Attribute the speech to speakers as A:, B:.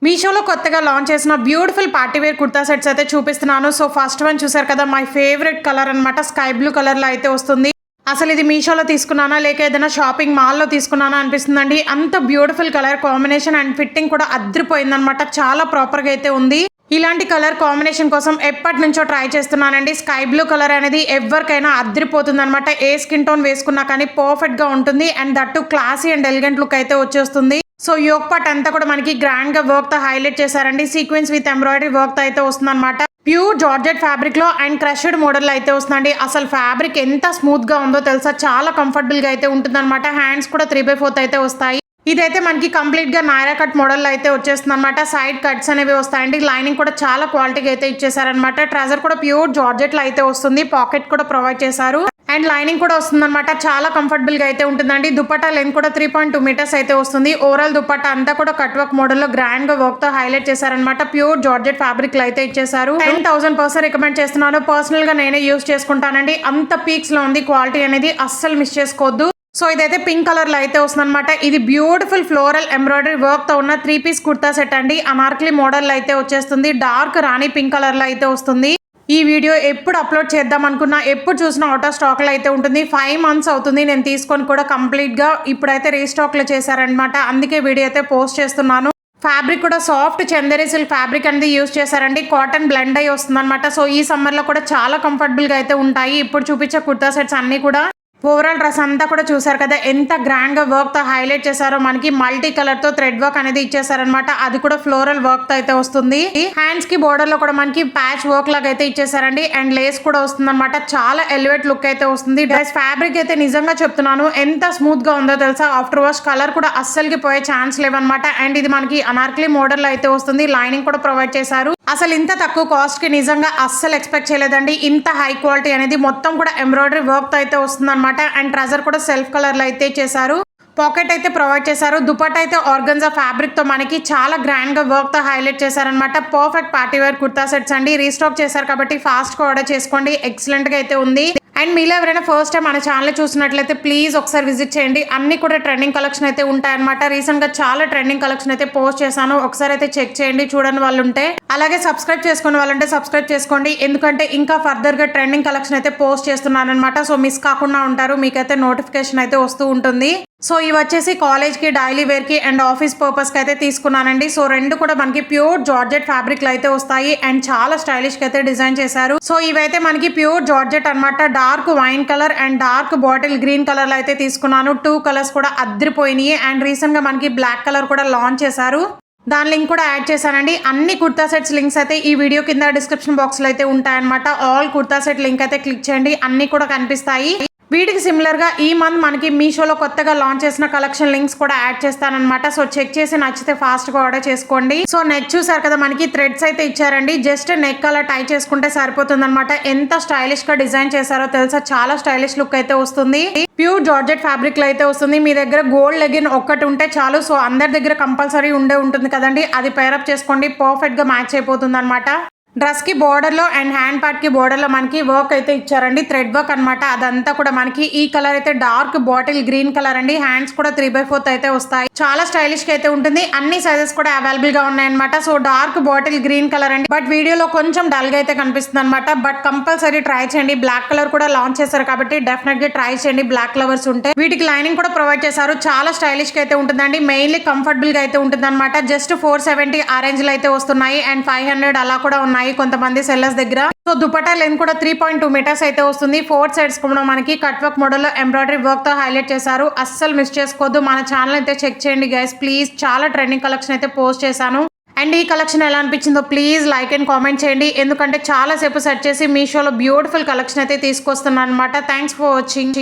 A: మీషోలో కొత్తగా లాంచ్ చేసిన beautiful party wear kurta sets అయితే చూపిస్తున్నాను. సో ఫస్ట్ వన్ చూసారు కదా, మై ఫేవరెట్ కలర్ అనమాట. స్కై బ్లూ కలర్ లో అయితే వస్తుంది. అసలు ఇది మీషోలో తీసుకున్నానా లేక ఏదైనా షాపింగ్ మాల్లో తీసుకున్నానా అనిపిస్తుందండి. అంత beautiful colour combination and fitting కూడా అద్రిపోయిందనమాట. చాలా ప్రాపర్ గా అయితే ఉంది. ఇలాంటి కలర్ కాంబినేషన్ కోసం ఎప్పటి నుంచో ట్రై చేస్తున్నానండి. స్కై బ్లూ కలర్ అనేది ఎవరికైనా అద్రిపోతుంది అనమాట. ఏ స్కిన్ టోన్ వేసుకున్నా కానీ పర్ఫెక్ట్ గా ఉంటుంది. And that classy and elegant look అయితే వచ్చేస్తుంది. సో యోక్ పార్ట్ అంతా కూడా మనకి గ్రాండ్ గా వర్క్ తో హైలైట్ చేశారండి. సీక్వెన్స్ విత్ ఎంబ్రాయిడరీ వర్క్ తో అయితే వస్తుంది అనమాట. ప్యూర్ జార్జెట్ ఫ్యాబ్రిక్ లో అండ్ క్రష్డ్ మోడల్ లో అయితే వస్తుందండి. అసలు ఫ్యాబ్రిక్ ఎంత స్మూత్ గా ఉందో తెలుసా, చాలా కంఫర్టబుల్ గా అయితే ఉంటుంది అనమాట. హ్యాండ్స్ కూడా 3/4 అయితే వస్తాయి. ఇదైతే మనకి కంప్లీట్ గా నాయరా కట్ మోడల్ లో అయితే వచ్చేస్తుంది అనమాట. సైడ్ కట్స్ అనేవి వస్తాయండి. లైనింగ్ కూడా చాలా క్వాలిటీగా అయితే ఇచ్చేసారనమాట. ట్రజర్ కూడా ప్యూర్ జార్జెట్ లో అయితే వస్తుంది. పాకెట్ కూడా ప్రొవైడ్ చేశారు. అండ్ లైనింగ్ కూడా వస్తుంది అనమాట. చాలా కంఫర్టబుల్ గా అయితే ఉంటుందండి. దుపట్టా లెంత్ కూడా 3.2 మీటర్స్ అయితే వస్తుంది. ఓవరాల్ దుపట్టా అంతా కూడా కట్ వర్క్ మోడల్ లో గ్రాండ్ గా వర్క్ తో హైలైట్ చేశారనమాట. ప్యూర్ జార్జెట్ ఫ్యాబ్రిక్ లో అయితే ఇచ్చేసారు. 10,000% రికమెండ్ చేస్తున్నాను. పర్సనల్ గా నేనే యూజ్ చేసుకుంటానండి. అంత పీక్స్ లో ఉంది క్వాలిటీ అనేది, అస్సలు మిస్ చేసుకోవద్దు. సో ఇదైతే పింక్ కలర్ లో అయితే వస్తుంది అనమాట. ఇది బ్యూటిఫుల్ ఫ్లోరల్ ఎంబ్రాయిడరీ వర్క్ తో ఉన్న 3 పీస్ కుర్తా సెట్ అండి. అనార్కలి మోడల్ లో అయితే వచ్చేస్తుంది. డార్క్ రాణి పింక్ కలర్ లో అయితే వస్తుంది. ఈ వీడియో ఎప్పుడు అప్లోడ్ చేద్దాం అనుకున్నా, ఎప్పుడు చూసినా అవుట్ ఆఫ్ స్టాక్ లో అయితే ఉంటుంది. 5 మంత్స్ అవుతుంది నేను తీసుకొని కూడా కంప్లీట్ గా. ఇప్పుడైతే రీస్టాక్ లో చేశారనమాట. అందుకే వీడియో అయితే పోస్ట్ చేస్తున్నాను. ఫ్యాబ్రిక్ కూడా సాఫ్ట్ చందేరి సిల్క్ ఫ్యాబ్రిక్ అనేది యూజ్ చేశారండి. కాటన్ బ్లెండ్ అయ్యి వస్తుంది అనమాట. సో ఈ సమ్మర్ లో కూడా చాలా కంఫర్టబుల్ గా అయితే ఉంటాయి. ఇప్పుడు చూపించే కుర్తా సెట్స్ అన్ని కూడా. ఓవరాల్ డ్రెస్ అంతా కూడా చూసారు కదా, ఎంత గ్రాండ్ గా వర్క్ తో హైలైట్ చేశారో. మనకి మల్టీ కలర్ తో థ్రెడ్ వర్క్ అనేది ఇచ్చేసారనమాట. అది కూడా ఫ్లోరల్ వర్క్ తో అయితే వస్తుంది. హ్యాండ్స్ కి బోర్డర్ లో కూడా మనకి ప్యాచ్ వర్క్ లాగా అయితే ఇచ్చేసారండి. అండ్ లేస్ కూడా వస్తుంది అనమాట. చాలా ఎలివేట్ లుక్ అయితే వస్తుంది. డ్రెస్ ఫ్యాబ్రిక్ అయితే నిజంగా చెప్తున్నాను ఎంత స్మూత్ గా ఉందో తెలుసా. ఆఫ్టర్ వాష్ కలర్ కూడా అస్సలకి పోయే ఛాన్స్ లేవన్నమాట. అండ్ ఇది మనకి అనార్కలి మోడల్ లో అయితే వస్తుంది. లైనింగ్ కూడా ప్రొవైడ్ చేశారు. అసలు ఇంత తక్కువ కాస్ట్ కి నిజంగా అస్సలు ఎక్స్పెక్ట్ చేయలేదండి. ఇంత హై క్వాలిటీ అనేది మొత్తం కూడా ఎంబ్రాయిడరీ వర్క్ తో అయితే వస్తుంది అనమాట. అండ్ ట్రజర్ కూడా సెల్ఫ్ కలర్ లో అయితే చేశారు. పాకెట్ అయితే ప్రొవైడ్ చేశారు. దుపట్టా అయితే ఆర్గన్జా ఫ్యాబ్రిక్ తో మనకి చాలా గ్రాండ్ గా వర్క్ తో హైలైట్ చేశారనమాట. Perfect party wear kurta sets అండి. రీస్టాక్ చేశారు కాబట్టి ఫాస్ట్ గా ఆర్డర్ చేసుకోండి. ఎక్సలెంట్ గా అయితే ఉంది. అండ్ మీలో ఎవరైనా ఫస్ట్ టైం మన ఛానల్ చూసినట్లయితే ప్లీజ్ ఒకసారి విజిట్ చేయండి. అన్ని కూడా ట్రెండింగ్ కలెక్షన్ అయితే ఉంటాయన్నమాట. రీసెంట్ గా చాలా ట్రెండింగ్ కలెక్షన్ అయితే పోస్ట్ చేశాను. ఒకసారి అయితే చెక్ చేయండి చూడని వాళ్ళు ఉంటే. అలాగే సబ్స్క్రైబ్ చేసుకునే వాళ్ళంటే సబ్స్క్రైబ్ చేసుకోండి. ఎందుకంటే ఇంకా ఫర్దర్ గా ట్రెండింగ్ కలెక్షన్ అయితే పోస్ట్ చేస్తున్నాను అనమాట. సో మిస్ కాకుండా ఉంటారు. మీకైతే నోటిఫికేషన్ అయితే వస్తూ ఉంటుంది. సో ఇవి వచ్చేసి కాలేజ్ కి, డైలీ వేర్ కి అండ్ ఆఫీస్ పర్పస్ కి అయితే తీసుకున్నానండి. సో రెండు కూడా మనకి ప్యూర్ జార్జెట్ ఫ్యాబ్రిక్ లో అయితే వస్తాయి. అండ్ చాలా స్టైలిష్ గా అయితే డిజైన్ చేశారు. సో ఇవైతే మనకి ప్యూర్ జార్జెట్ అనమాట. Dark wine colour and dark bottle green colour లో అయితే తీసుకున్నాను. 2 కలర్స్ కూడా అద్రిపోయినాయి. అండ్ రీసెంట్ గా మనకి బ్లాక్ కలర్ కూడా లాంచ్ చేశారు. దాని లింక్ కూడా యాడ్ చేశానండి. అన్ని కుర్తా సెట్స్ లింక్స్ అయితే ఈ వీడియో కింద డిస్క్రిప్షన్ బాక్స్ లో అయితే ఉంటాయన్నమాట. ఆల్ కుర్తా సెట్ లింక్ అయితే క్లిక్ చేయండి. అన్ని కూడా కనిపిస్తాయి. వీటికి సిమిలర్ గా ఈ మంత్ మనకి మీషోలో కొత్తగా లాంచ్ చేసిన కలెక్షన్ లింక్స్ కూడా యాడ్ చేస్తానన్నమాట. సో చెక్ చేసి నచ్చితే ఫాస్ట్ గా ఆర్డర్ చేసుకోండి. సో నెక్ చూసారు కదా, మనకి థ్రెడ్స్ అయితే ఇచ్చారండి. జస్ట్ నెక్ అలా టై చేసుకుంటే సరిపోతుంది అనమాట. ఎంత స్టైలిష్ గా డిజైన్ చేశారో తెలుసా. చాలా స్టైలిష్ లుక్ అయితే వస్తుంది. ప్యూర్ జార్జెట్ ఫ్యాబ్రిక్ లో అయితే వస్తుంది. మీ దగ్గర గోల్డ్ లెగిన్ ఒక్కటి ఉంటే చాలు. సో అందరి దగ్గర కంపల్సరీ ఉంటుంది కదండి. అది పేరప్ చేసుకోండి. పర్ఫెక్ట్ గా మ్యాచ్ అయిపోతుంది అనమాట. డ్రెస్ కి బోర్డర్ లో అండ్ హ్యాండ్ పార్ట్ కి బోర్డర్ లో మనకి వర్క్ అయితే ఇచ్చారండి. థ్రెడ్ వర్క్ అనమాట. అదంతా కూడా మనకి ఈ కలర్ అయితే డార్క్ బాటిల్ గ్రీన్ కలర్ అండి. హ్యాండ్స్ కూడా 3/4 అయితే వస్తాయి. చాలా స్టైలిష్ గా అయితే ఉంటుంది. అన్ని సైజెస్ కూడా అవైలబుల్ గా ఉన్నాయన్నమాట. So dark bottle green colour అండి. బట్ వీడియోలో కొంచెం డల్ గా అయితే కనిపిస్తుంది అనమాట. బట్ కంపల్సరీ ట్రై చేయండి. బ్లాక్ కలర్ కూడా లాంచ్ చేశారు కాబట్టి డెఫినెట్ గా ట్రై చేయండి. బ్లాక్ లవర్స్ ఉంటే. వీటికి లైనింగ్ కూడా ప్రొవైడ్ చేశారు. చాలా స్టైలిష్ గా అయితే ఉంటుందండి. మెయిన్లీ కంఫర్టబుల్ గా అయితే ఉంటుంది అనమాట. జస్ట్ 470 ఆ రేంజ్ లో అయితే వస్తున్నాయి. అండ్ 500 అలా కూడా ఉన్నాయి కొంతమంది సెల్లర్స్ దగ్గర. సో దుపట్టా లెంత్ కూడా 3.2 మీటర్స్ అయితే వస్తుంది. 4 సైడ్స్ కూడా మనకి కట్ వర్క్ మోడల్ లో ఎంబ్రాయిడరీ వర్క్ తో హైలైట్ చేశారు. అస్సలు మిస్ చేసుకోవద్దు. మన ఛానల్ అయితే చెక్ చేయండి గైస్ ప్లీజ్. చాలా ట్రెండింగ్ కలెక్షన్ అయితే పోస్ట్ చేశాను. అండ్ ఈ కలెక్షన్ ఎలా అనిపించిందో ప్లీజ్ లైక్ అండ్ కామెంట్ చేయండి. ఎందుకంటే చాలా సేపు సెర్చ్ చేసి మీషోలో బ్యూటిఫుల్ కలెక్షన్ అయితే తీసుకొస్తున్నాను అనమాట. Thanks for watching.